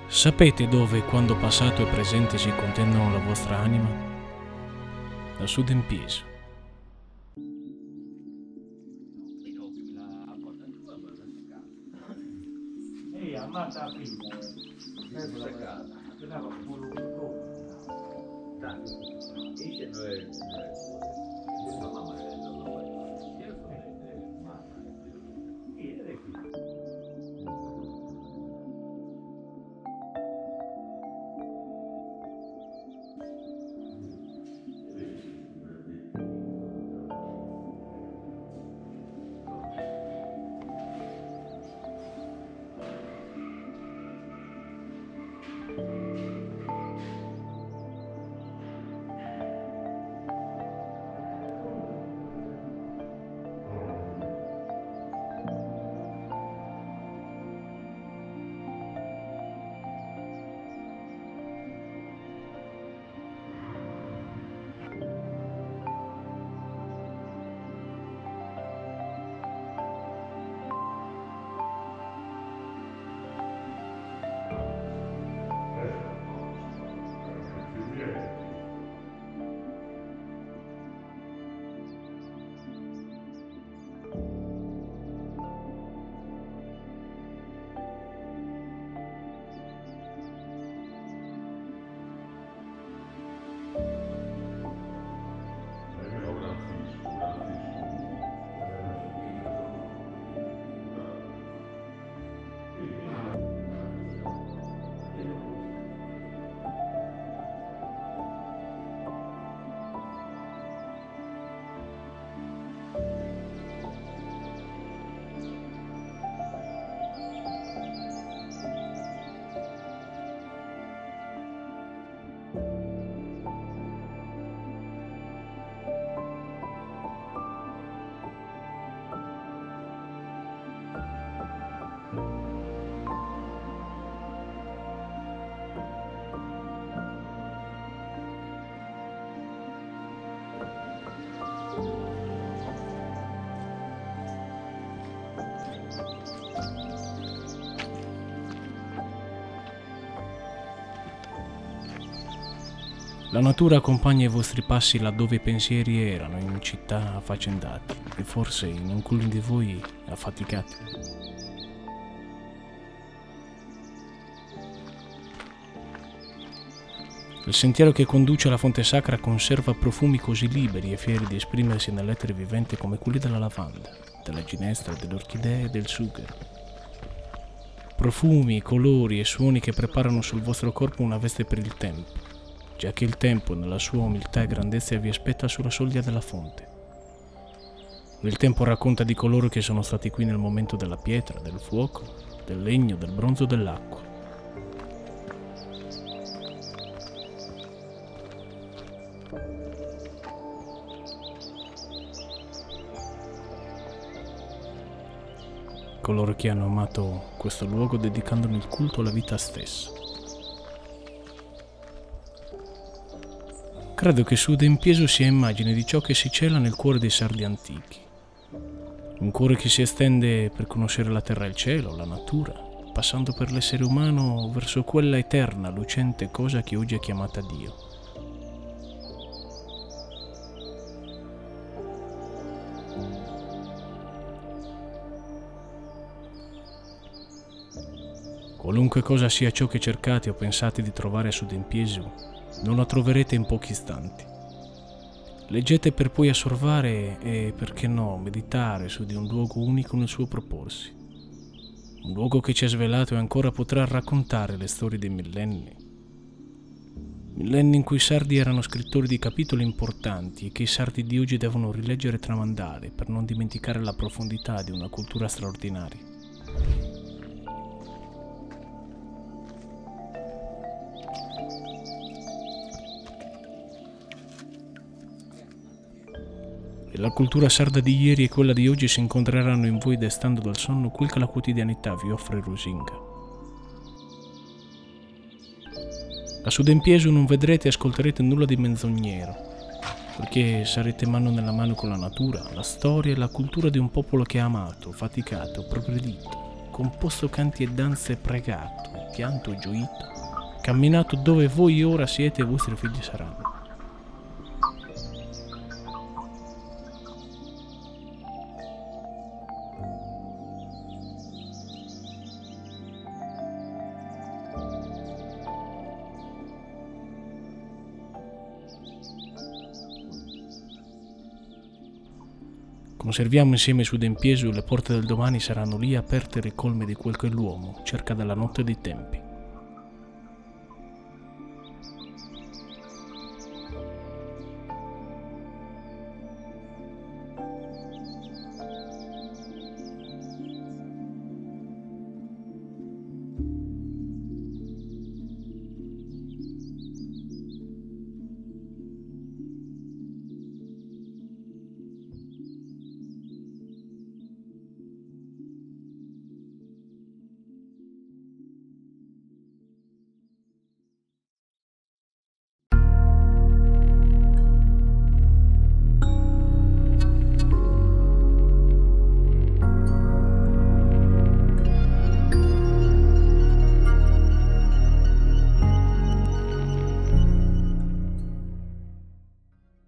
Sapete dove e quando passato e presente si contendono la vostra anima? Da Sud in Pieso. La natura accompagna i vostri passi laddove i pensieri erano in città affaccendati e forse in alcuni di voi affaticati. Il sentiero che conduce alla fonte sacra conserva profumi così liberi e fieri di esprimersi nell'etere vivente come quelli della lavanda, della ginestra, delle orchidee e del sughero. Profumi, colori e suoni che preparano sul vostro corpo una veste per il tempo, già che il tempo nella sua umiltà e grandezza vi aspetta sulla soglia della fonte. Il tempo racconta di coloro che sono stati qui nel momento della pietra, del fuoco, del legno, del bronzo, dell'acqua. Coloro che hanno amato questo luogo dedicandone il culto alla vita stessa. Credo che Sud in Pieso sia immagine di ciò che si cela nel cuore dei sardi antichi. Un cuore che si estende per conoscere la terra e il cielo, la natura, passando per l'essere umano verso quella eterna, lucente cosa che oggi è chiamata Dio. Qualunque cosa sia ciò che cercate o pensate di trovare a Sud in Pieso, non la troverete in pochi istanti. Leggete per poi assorvare e, perché no, meditare su di un luogo unico nel suo proporsi. Un luogo che ci ha svelato e ancora potrà raccontare le storie dei millenni. Millenni in cui i sardi erano scrittori di capitoli importanti e che i sardi di oggi devono rileggere e tramandare per non dimenticare la profondità di una cultura straordinaria. E la cultura sarda di ieri e quella di oggi si incontreranno in voi destando dal sonno quel che la quotidianità vi offre lusinga. A Sud in Pieso non vedrete e ascolterete nulla di menzognero, perché sarete mano nella mano con la natura, la storia e la cultura di un popolo che ha amato, faticato, progredito, composto canti e danze, pregato, pianto e gioito, camminato dove voi ora siete e i vostri figli saranno. Conserviamo insieme su Dempiesu, le porte del domani saranno lì aperte e ricolme di quel che l'uomo cerca dalla notte dei tempi.